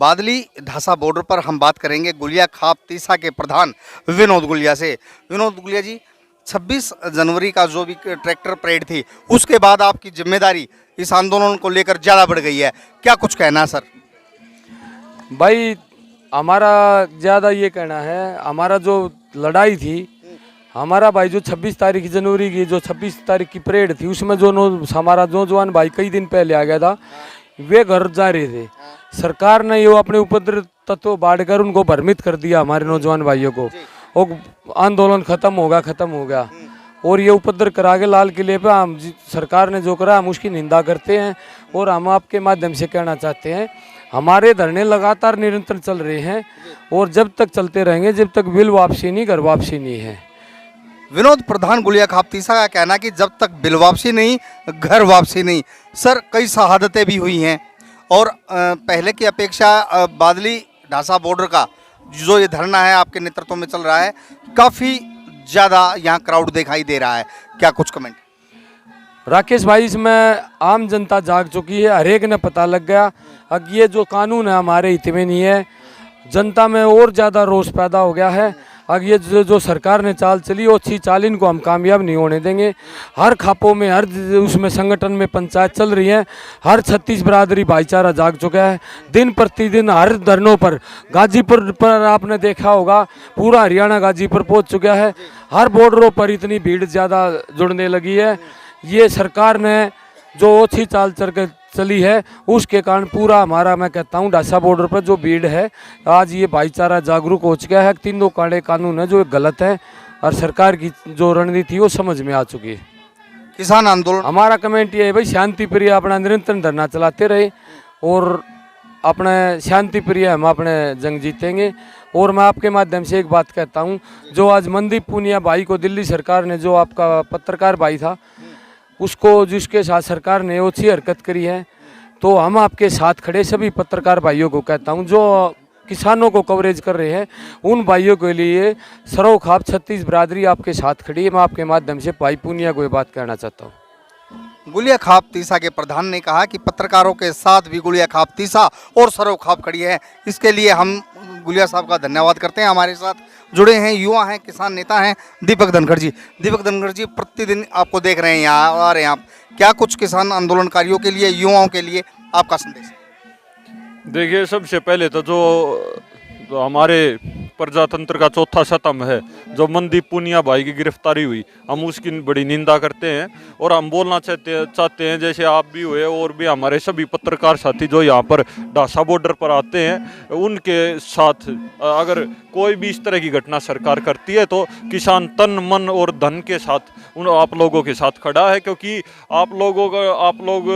बादली ढासा border पर हम बात करेंगे गुलिया खाप तीसा के प्रधान विनोद गुलिया से। विनोद गुलिया जी, 26 जनवरी का जो भी ट्रैक्टर परेड थी उसके बाद आपकी जिम्मेदारी इस आंदोलन को लेकर ज़्यादा बढ़ गई है, क्या कुछ कहना है सर? भाई हमारा ज़्यादा ये कहना है, हमारा जो लड़ाई थी, हमारा भाई जो 26 तारीख जनवरी की जो 26 तारीख की परेड थी उसमें जो हमारा नौजवान भाई कई दिन पहले आ गया था, वे घर जा रहे थे। सरकार ने ये अपने उपद्रव तत्व बांटकर उनको भ्रमित कर दिया हमारे नौजवान भाइयों को। वो आंदोलन खत्म हो गया और ये उपद्रव करा के लाल किले पे हम सरकार ने जो करा हम उसकी निंदा करते हैं। और हम आपके माध्यम से कहना चाहते हैं, हमारे धरने लगातार निरंतर चल रहे हैं और जब तक चलते रहेंगे जब तक बिल वापसी नहीं, घर वापसी नहीं है। विनोद प्रधान गुलिया खाप तीसा का कहना कि जब तक बिल वापसी नहीं, घर वापसी नहीं। सर, कई शहादतें भी हुई हैं और पहले की अपेक्षा बादली ढासा बॉर्डर का जो ये धरना है आपके नेतृत्व में चल रहा है, काफ़ी ज़्यादा यहाँ क्राउड दिखाई दे रहा है, क्या कुछ कमेंट? राकेश भाई, इसमें आम जनता जाग चुकी है, हर एक ने पता लग गया। अब ये जो कानून है हमारे हित में नहीं है, जनता में और ज़्यादा रोष पैदा हो गया है। अब ये जो सरकार ने चाल चली वो अच्छी चाल इनको हम कामयाब नहीं होने देंगे। हर खापों में, हर उसमें संगठन में पंचायत चल रही है, हर 36 बरादरी भाईचारा जाग चुका है। दिन प्रतिदिन हर धरनों पर, गाजीपुर पर आपने देखा होगा, पूरा हरियाणा गाजीपुर पहुंच चुका है। हर बॉर्डरों पर इतनी भीड़ ज़्यादा जुड़ने लगी है। ये सरकार ने जो अच्छी चाल चली है उसके कारण पूरा हमारा, मैं कहता हूँ, ढासा बॉर्डर पर जो भीड़ है, आज ये भाईचारा जागरूक हो चुका है। तीनों काले कानून है जो गलत है और सरकार की जो रणनीति वो समझ में आ चुकी है। किसान आंदोलन, हमारा कमेंट ये है भाई, शांति प्रिय अपना निरंतर धरना चलाते रहे और अपने शांति प्रिय हम अपने जंग जीतेंगे। और मैं आपके माध्यम से एक बात कहता हूँ, जो आज मनदीप पुनिया भाई को दिल्ली सरकार ने, जो आपका पत्रकार भाई था, उसको जिसके साथ सरकार ने अच्छी हरकत करी है, तो हम आपके साथ खड़े सभी पत्रकार भाइयों को कहता हूं जो किसानों को कवरेज कर रहे हैं, उन भाइयों के लिए सरो खाप 36 बरादरी आपके साथ खड़ी है। मैं आपके माध्यम से भाई पुनिया को ये बात कहना चाहता हूँ। गुलिया खाप तीसा के प्रधान ने कहा कि पत्रकारों के साथ भी गुलिया खाप तीसा और सरो खाप खड़ी है। इसके लिए हम गुलिया साहब का धन्यवाद करते हैं। हमारे साथ जुड़े हैं, युवा हैं, किसान नेता हैं, दीपक धनखड़ जी। दीपक धनखड़ जी, प्रतिदिन आपको देख रहे हैं यहाँ आ रहे हैं आप, क्या कुछ किसान आंदोलनकारियों के लिए, युवाओं के लिए आपका संदेश? देखिए, सबसे पहले तो जो हमारे प्रजातंत्र का चौथा शतम है, जो मनदीप पुनिया भाई की गिरफ्तारी हुई, हम उसकी बड़ी निंदा करते हैं। और हम बोलना चाहते हैं जैसे आप भी हुए और भी हमारे सभी पत्रकार साथी जो यहाँ पर ढासा बॉर्डर पर आते हैं, उनके साथ अगर कोई भी इस तरह की घटना सरकार करती है तो किसान तन मन और धन के साथ आप लोगों के साथ खड़ा है। क्योंकि आप लोग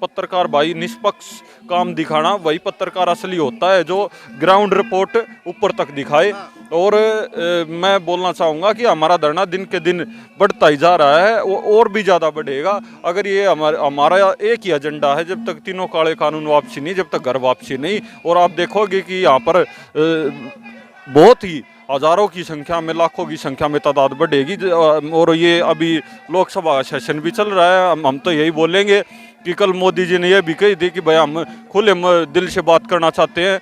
पत्रकार भाई निष्पक्ष काम दिखाना, वही पत्रकार असली होता है जो ग्राउंड रिपोर्ट ऊपर तक दिखाए। और मैं बोलना चाहूँगा कि हमारा धरना दिन के दिन बढ़ता ही जा रहा है, और भी ज़्यादा बढ़ेगा। अगर ये हमारा एक ही एजेंडा है, जब तक तीनों काले कानून वापसी नहीं, जब तक घर वापसी नहीं। और आप देखोगे कि यहाँ पर बहुत ही हज़ारों की संख्या में, लाखों की संख्या में तादाद बढ़ेगी। और ये अभी लोकसभा सेशन भी चल रहा है। हम तो यही बोलेंगे कि कल मोदी जी ने यह भी कही थी कि भाई हम खुले दिल से बात करना चाहते हैं।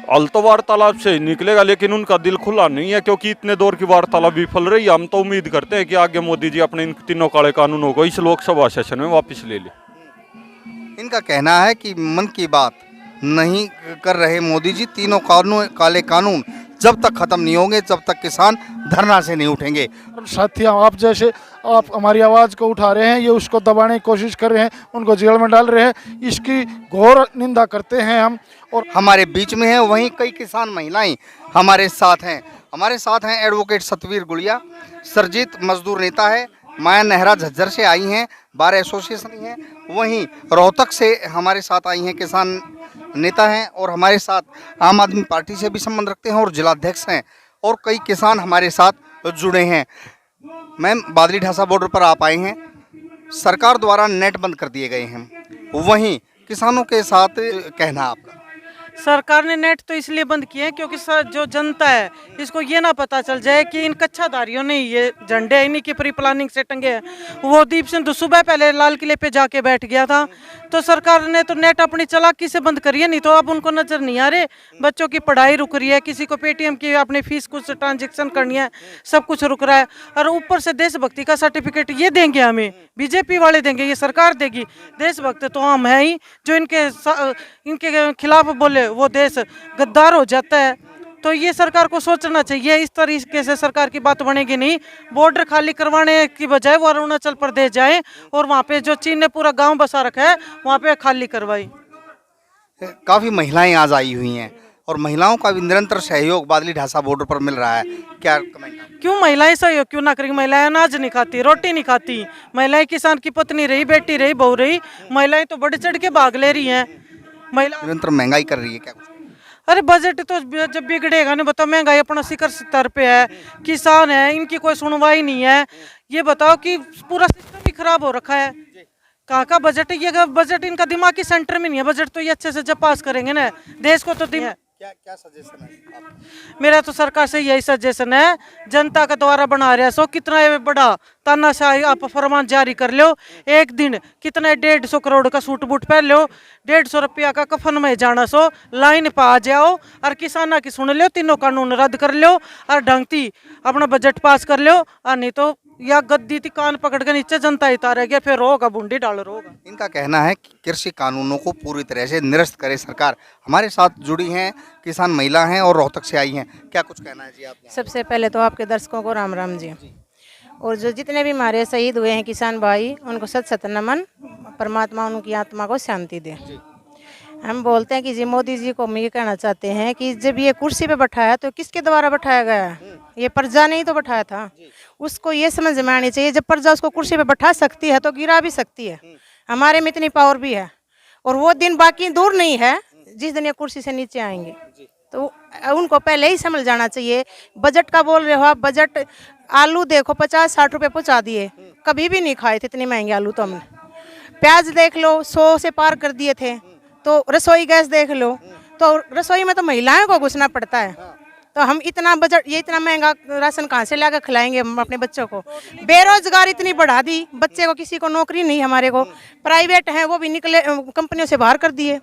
हल तो वार्तालाप से निकलेगा, लेकिन उनका दिल खुला नहीं है, क्योंकि इतने दौर की वार्तालाप विफल रही। हम तो उम्मीद करते हैं कि आगे मोदी जी अपने इन तीनों काले कानूनों को इस लोकसभा सेशन में वापस ले ले। इनका कहना है कि मन की बात नहीं कर रहे मोदी जी, तीनों काले कानून जब तक खत्म नहीं होंगे, जब तक किसान धरना से नहीं उठेंगे। साथियों, आप जैसे आप हमारी आवाज़ को उठा रहे हैं, ये उसको दबाने की कोशिश कर रहे हैं, उनको जेल में डाल रहे हैं, इसकी घोर निंदा करते हैं हम। और हमारे बीच में है वहीं कई किसान महिलाएं हमारे साथ हैं एडवोकेट सतवीर गुलिया, सरजीत मजदूर नेता है, माया नेहरा झज्जर से आई हैं, बार एसोसिएशन है, वहीं रोहतक से हमारे साथ आई हैं, किसान नेता हैं, और हमारे साथ आम आदमी पार्टी से भी संबंध रखते हैं और जिलाध्यक्ष हैं, और कई किसान हमारे साथ जुड़े हैं। मैम, बादली ढासा बॉर्डर पर आप आए हैं, सरकार द्वारा नेट बंद कर दिए गए हैं, वहीं किसानों के साथ कहना आपका? सरकार ने नेट तो इसलिए बंद किए हैं क्योंकि जो जनता है इसको ये ना पता चल जाए कि इन कच्चाधारियों ने ये झंडे इन्हीं की प्री प्लानिंग से टंगे हैं। वो दीप सिंधु सुबह पहले लाल किले पे जाके बैठ गया था, तो सरकार ने तो नेट अपनी चालाकी से बंद करी है, नहीं तो अब उनको नजर नहीं आ रहे। बच्चों की पढ़ाई रुक रही है, किसी को पेटीएम की अपनी फीस कुछ ट्रांजेक्शन करनी है, सब कुछ रुक रहा है। और ऊपर से देशभक्ति का सर्टिफिकेट ये देंगे हमें, बीजेपी वाले देंगे, ये सरकार देगी। देशभक्त तो हम है ही, जो इनके खिलाफ बोले वो देश गद्दार हो जाता है। तो ये सरकार को सोचना चाहिए, इस तरीके से सरकार की बात बनेगी नहीं। बॉर्डर खाली करवाने की बजाय वो अरुणाचल प्रदेश जाए और वहाँ पे जो चीन ने पूरा गांव बसा रखा है वहाँ पे खाली करवाई। काफ़ी महिलाएं आज आई हुई हैं और महिलाओं का भी निरंतर सहयोग बादली ढासा बॉर्डर पर मिल रहा है, क्या कमेंट? क्यों महिलाएं सहयोग क्यों ना करेंगी? महिलाएं अनाज नहीं खाती, रोटी नहीं खाती, महिलाएं किसान की पत्नी रही, बेटी रही, बहू रही, महिलाएं तो बढ़ चढ़ के भाग ले रही हैं। महिला निरंतर महंगाई कर रही है, क्या कुछ? अरे बजट तो जब बिगड़ेगा ना, बताओ, महंगाई अपना शिखर स्तर पे है, किसान है, इनकी कोई सुनवाई नहीं है। ये बताओ कि पूरा सिस्टम ही खराब हो रखा है। कहाँ का बजट है ये? बजट इनका दिमागी सेंटर में नहीं है। बजट तो ये अच्छे से जब पास करेंगे ना, देश को तो क्या सजेशन है आप? मेरा तो सरकार से यही सजेशन है, जनता का द्वारा बना रहे सो कितना ये बड़ा तानाशाही आप फरमान जारी कर लो। एक दिन कितना 150 करोड़ का सूट बूट पहन लो, 150 रुपया का कफन में जाना सो, लाइन पे आ जाओ और किसाना की सुन लो, तीनों कानून रद्द कर लो और ढंगती अपना बजट पास कर लो। और नहीं तो या गद्दी थी कान पकड़ के नीचे जनता ही तारेगी, फिर रोगा बूंदी डाल रोगा। इनका कहना है कि कृषि कानूनों को पूरी तरह से निरस्त करे सरकार। हमारे साथ जुड़ी हैं किसान महिला हैं और रोहतक से आई हैं, क्या कुछ कहना है जी आप? सबसे पहले तो आपके दर्शकों को राम राम जी। और जो जितने भी हमारे शहीद हुए हैं किसान भाई, उनको सत सत नमन। परमात्मा उनकी आत्मा को शांति दे। हम बोलते हैं कि जी मोदी जी को हम ये कहना चाहते हैं कि जब ये कुर्सी पे बैठाया तो किसके द्वारा बैठाया गया है? ये प्रजा ने ही तो बैठाया था। उसको ये समझ में आनी चाहिए, जब प्रजा उसको कुर्सी पे बैठा सकती है तो गिरा भी सकती है। हमारे में इतनी पावर भी है और वो दिन बाकी दूर नहीं है जिस दिन ये कुर्सी से नीचे आएंगे। तो उनको पहले ही समझ जाना चाहिए। बजट का बोल रहे हो आप, बजट आलू देखो 50-60 रुपये पहुँचा दिए, कभी भी नहीं खाए थे इतने महंगे आलू तो हमने। प्याज देख लो 100 से पार कर दिए थे। तो रसोई गैस देख लो, तो रसोई में तो महिलाओं को घुसना पड़ता है। तो हम इतना बजट, ये इतना महंगा राशन कहाँ से लाकर खिलाएंगे हम अपने बच्चों को? बेरोजगार इतनी बढ़ा दी, बच्चे को किसी को नौकरी नहीं, हमारे को प्राइवेट हैं वो भी निकले, कंपनियों से बाहर कर दिए।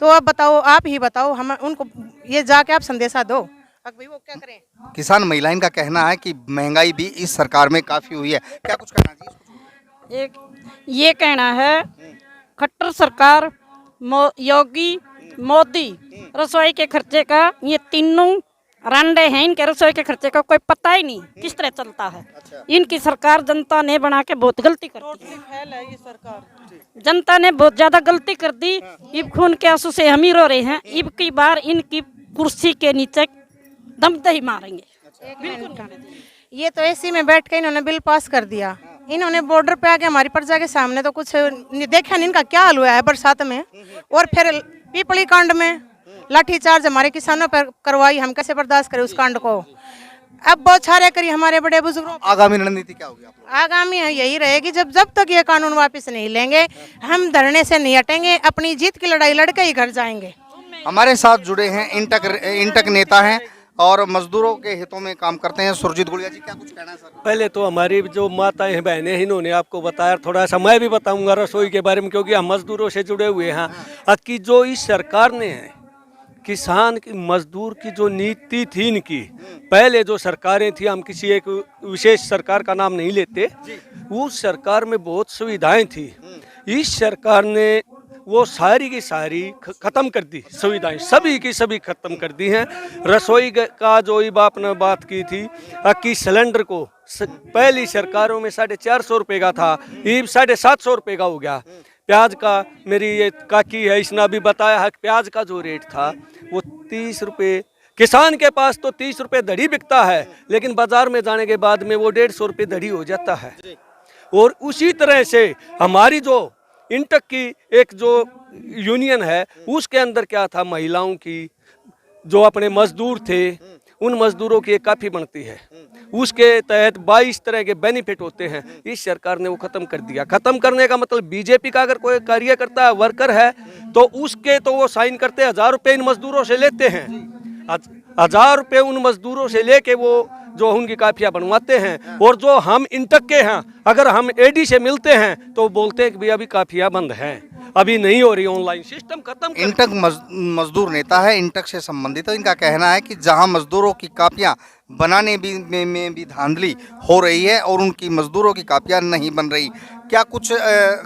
तो अब बताओ, आप ही बताओ, हम उनको ये जाके आप संदेशा दो, अब भाई वो क्या करें? किसान महिलाएं का कहना है कि महंगाई भी इस सरकार में काफ़ी हुई है, क्या कुछ कहना जी? एक ये कहना है, खट्टर सरकार, योगी, मोदी, रसोई के खर्चे का, ये तीनों रंडे हैं, इनके रसोई के खर्चे का कोई पता ही नहीं किस तरह चलता है। इनकी सरकार जनता ने बना के बहुत गलती करती है। ये सरकार जनता ने बहुत ज्यादा गलती कर दी। इब खून के आंसू से हम ही रो रहे हैं। इब की बार इनकी कुर्सी के नीचे दमदही मारेंगे। ये तो एसी में बैठ के इन्होंने बिल पास कर दिया। इन्होंने बॉर्डर पे आके हमारी प्रजा के सामने तो कुछ देखा नहीं, इनका क्या हाल हुआ है बरसात में। और फिर पीपली कांड में लाठीचार्ज हमारे किसानों पर करवाई, हम कैसे बर्दाश्त करें उस कांड को? अब बहुत छारे करी हमारे बड़े बुजुर्गों। आगामी रणनीति क्या होगी आप लोगों की? आगामी यही रहेगी, जब तक ये कानून वापस नहीं लेंगे हम धरने से नहीं हटेंगे, अपनी जीत की लड़ाई लड़के ही घर जाएंगे। हमारे साथ जुड़े हैं इंटक नेता हैं और मजदूरों के हितों में काम करते हैं सुरजीत गुड़िया जी, क्या कुछ कहना है सर? पहले तो हमारी जो माताएं हैं, बहनें हैं, इन्होंने आपको बताया, थोड़ा सा मैं भी बताऊंगा रसोई के बारे में, क्योंकि हम मजदूरों से जुड़े हुए हैं। कि जो इस सरकार ने किसान की, मजदूर की जो नीति थी इनकी, पहले जो सरकारें थी, हम किसी एक विशेष सरकार का नाम नहीं लेते, उस सरकार में बहुत सुविधाएं थी। इस सरकार ने वो सारी की सारी ख़त्म कर दी, सुविधाएं सभी की सभी ख़त्म कर दी हैं। रसोई का जो आपने बात की थी कि सिलेंडर को पहली सरकारों में 450 रुपये का था, ये 750 रुपये का हो गया। प्याज का, मेरी ये काकी है, इसने अभी बताया है कि प्याज का जो रेट था वो 30 रुपये, किसान के पास तो 30 रुपये धड़ी बिकता है, लेकिन बाजार में जाने के बाद में वो 150 रुपये धड़ी हो जाता है। और उसी तरह से हमारी जो इंटक की एक जो यूनियन है, उसके अंदर क्या था, महिलाओं की जो अपने मजदूर थे उन मजदूरों की एक काफ़ी बनती है, उसके तहत 22 तरह के बेनिफिट होते हैं। इस सरकार ने वो ख़त्म कर दिया। ख़त्म करने का मतलब बीजेपी का अगर कोई कार्यकर्ता वर्कर है तो उसके तो वो साइन करते हैं, 1000 रुपये इन मजदूरों से लेते हैं, 1000 रुपये उन मजदूरों से लेके वो जो उनकी काफिया बनवाते हैं। और जो हम इंटक के हैं, अगर हम एडी से मिलते हैं तो बोलते हैं कि भाई अभी काफिया बंद है, अभी नहीं हो रही, ऑनलाइन सिस्टम खत्म। इंटक मजदूर नेता है, इंटक से संबंधित, तो इनका कहना है कि जहां मजदूरों की कापियां बनाने में भी धांधली हो रही है और उनकी मजदूरों की कापियां नहीं बन रही। क्या कुछ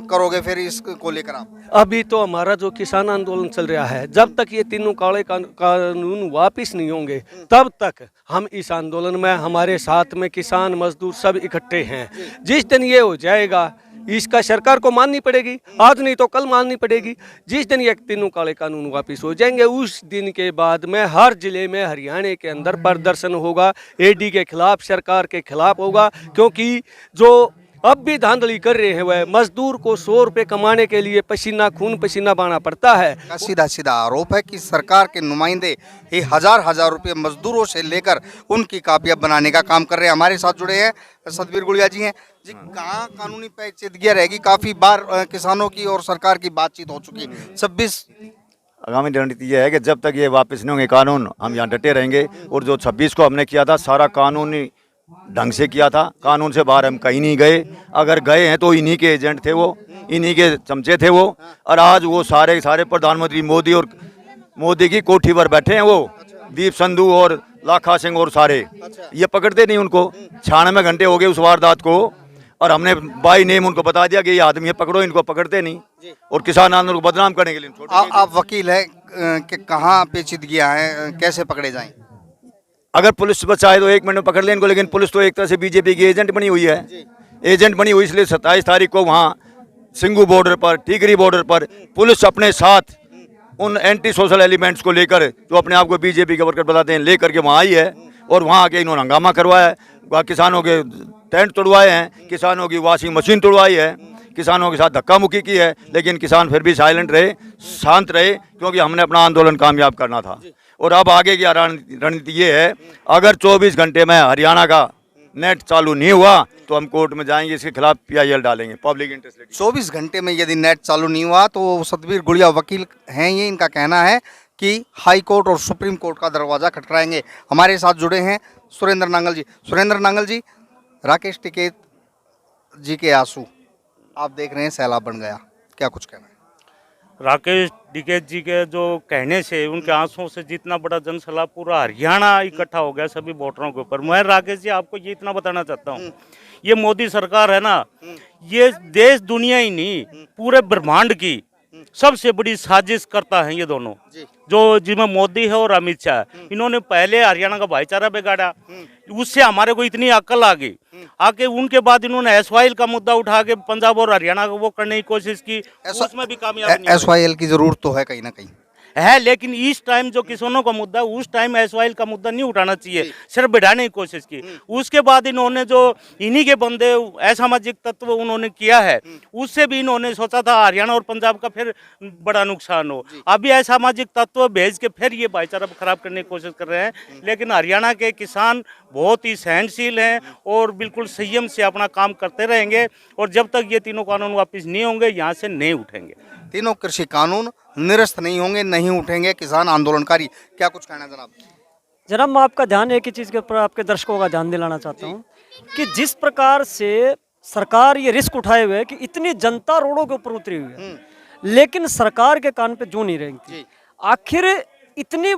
करोगे फिर इसको लेकर आप? अभी तो हमारा जो किसान आंदोलन चल रहा है, जब तक ये तीनों काले कानून वापस नहीं होंगे तब तक हम इस आंदोलन में, हमारे साथ में किसान मजदूर सब इकट्ठे हैं। जिस दिन ये हो जाएगा इसका सरकार को माननी पड़ेगी, आज नहीं तो कल माननी पड़ेगी। जिस दिन ये तीनों काले कानून वापस हो जाएंगे उस दिन के बाद में हर जिले में हरियाणा के अंदर प्रदर्शन होगा, एडी के खिलाफ, सरकार के खिलाफ होगा। क्योंकि जो अब भी धांधली कर रहे हैं वह मजदूर को 100 रुपये कमाने के लिए पसीना खून पसीना बहाना पड़ता है। सीधा सीधा आरोप है कि सरकार के नुमाइंदे ये हजार रुपए मजदूरों से लेकर उनकी कापियां बनाने का काम कर रहे हैं। हमारे साथ जुड़े हैं सतवीर गुड़िया जी हैं जी। कहाँ कानूनी पेचीदगियां रहेगी? काफी बार किसानों की और सरकार की बातचीत हो चुकी है। 26 आगामी रणनीति यह है कि जब तक ये वापस नहीं होंगे कानून, हम यहाँ डटे रहेंगे। और जो 26 को हमने किया था सारा कानूनी ढंग से किया था, कानून से बाहर हम कहीं नहीं गए। अगर गए हैं तो इन्हीं के एजेंट थे वो, इन्हीं के चमचे थे वो। और आज वो सारे प्रधानमंत्री मोदी और मोदी की कोठी पर बैठे हैं वो, दीप संधू और लाखा सिंह और सारे। ये पकड़ते नहीं उनको, 96 घंटे हो गए उस वारदात को और हमने बाई नेम उनको बता दिया कि ये आदमी है, पकड़ो इनको। पकड़ते नहीं और किसान आंदोलन को बदनाम करने के लिए। आप वकील है कि कहाँ पेचीदगियां हैं, कैसे पकड़े जाएं? अगर पुलिस चाहे तो 1 मिनट में पकड़ ले इनको, लेकिन पुलिस तो एक तरह से बीजेपी की एजेंट बनी हुई है। एजेंट बनी हुई इसलिए 27 तारीख को वहाँ सिंगू बॉर्डर पर, टिकरी बॉर्डर पर पुलिस अपने साथ उन एंटी सोशल एलिमेंट्स को लेकर, जो अपने आप को बीजेपी के वर्कर बताते हैं, लेकर के वहाँ आई है। और वहाँ आके इन्होंने हंगामा करवाया है, किसानों के टेंट तोड़वाए हैं, किसानों की वॉशिंग मशीन तोड़वाई है, किसानों के साथ धक्का मुक्की की है। लेकिन किसान फिर भी साइलेंट रहे, शांत रहे, क्योंकि हमने अपना आंदोलन कामयाब करना था। और अब आगे की रणनीति ये है, अगर 24 घंटे में हरियाणा का नेट चालू नहीं हुआ तो हम कोर्ट में जाएंगे, इसके खिलाफ PIL डालेंगे, पब्लिक इंटरेस्ट। 24 घंटे में यदि नेट चालू नहीं हुआ तो सतवीर गुड़िया वकील हैं, ये इनका कहना है कि हाई कोर्ट और सुप्रीम कोर्ट का दरवाज़ा खटखटाएंगे। हमारे साथ जुड़े हैं सुरेंद्र नांगल जी। सुरेंद्र नांगल जी, राकेश टिकैत जी के आंसू आप देख रहे हैं, सैलाब बन गया, क्या कुछ कहना है? राकेश टिकैत जी के जो कहने से, उनके आंसुओं से जितना बड़ा जनसैलाब पूरा हरियाणा इकट्ठा हो गया सभी वोटरों के ऊपर। मैं राकेश जी आपको ये इतना बताना चाहता हूँ, ये मोदी सरकार है ना, ये देश दुनिया ही नहीं पूरे ब्रह्मांड की सबसे बड़ी साजिश करता है ये दोनों, जो जिसमें मोदी है और अमित शाह। इन्होंने पहले हरियाणा का भाईचारा बिगाड़ा, उससे हमारे को इतनी अकल आ गई, आके उनके बाद इन्होंने SYL का मुद्दा उठा के पंजाब और हरियाणा को वो करने की कोशिश की, उसमें भी कामयाब नहीं। SYL की जरूरत तो है कहीं ना कहीं है, लेकिन इस टाइम जो किसानों का मुद्दा, उस टाइम SYL का मुद्दा नहीं उठाना चाहिए, सिर्फ बढ़ाने की कोशिश की। उसके बाद इन्होंने जो इन्हीं के बंदे असामाजिक तत्व उन्होंने किया है, उससे भी इन्होंने सोचा था हरियाणा और पंजाब का फिर बड़ा नुकसान हो। अभी असामाजिक तत्व भेज के फिर ये भाईचारा खराब करने की कोशिश कर रहे हैं। लेकिन हरियाणा के किसान बहुत ही सहनशील हैं और बिल्कुल संयम से अपना काम करते रहेंगे, और जब तक ये तीनों कानून वापस नहीं होंगे यहाँ से नहीं उठेंगे। तीनों कृषि कानून निरस्त नहीं होंगे, नहीं उठेंगे किसान आंदोलनकारी। क्या कुछ कहना है जनाब? जनाब, मैं आपका ध्यान एक ही चीज़ के ऊपर, आपके दर्शकों का ध्यान दिलाना चाहता हूँ कि जिस प्रकार से सरकार ये रिस्क उठाए हुए है कि इतनी जनता रोडों के ऊपर उतरी हुई है, लेकिन सरकार के कान पे जूं नहीं रहेगी। आखिर इतनी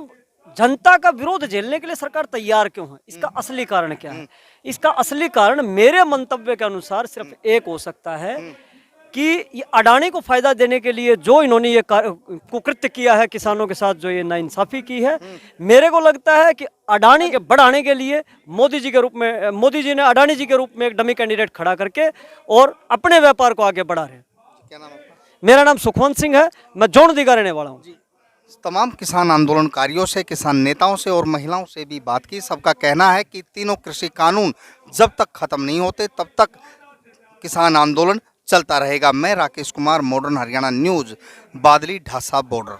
जनता का विरोध झेलने के लिए सरकार तैयार क्यों है? इसका असली कारण क्या है? इसका असली कारण मेरे मंतव्य के अनुसार सिर्फ एक हो सकता है कि ये अडानी को फायदा देने के लिए जो इन्होंने ये कुकृत्य किया है, किसानों के साथ जो ये नाइंसाफी की है, मेरे को लगता है कि अडानी के बढ़ाने के लिए मोदी जी ने अडानी जी के रूप में एक डमी कैंडिडेट खड़ा करके और अपने व्यापार को आगे बढ़ा रहे हैं। क्या नाम है? मेरा नाम सुखवंत सिंह है, मैं जौनदी का रहने वाला हूँ। तमाम किसान आंदोलनकारियों से, किसान नेताओं से और महिलाओं से भी बात की। सबका कहना है कि तीनों कृषि कानून जब तक खत्म नहीं होते तब तक किसान आंदोलन चलता रहेगा। मैं राकेश कुमार, मॉडर्न हरियाणा न्यूज़, बादली ढासा बॉर्डर।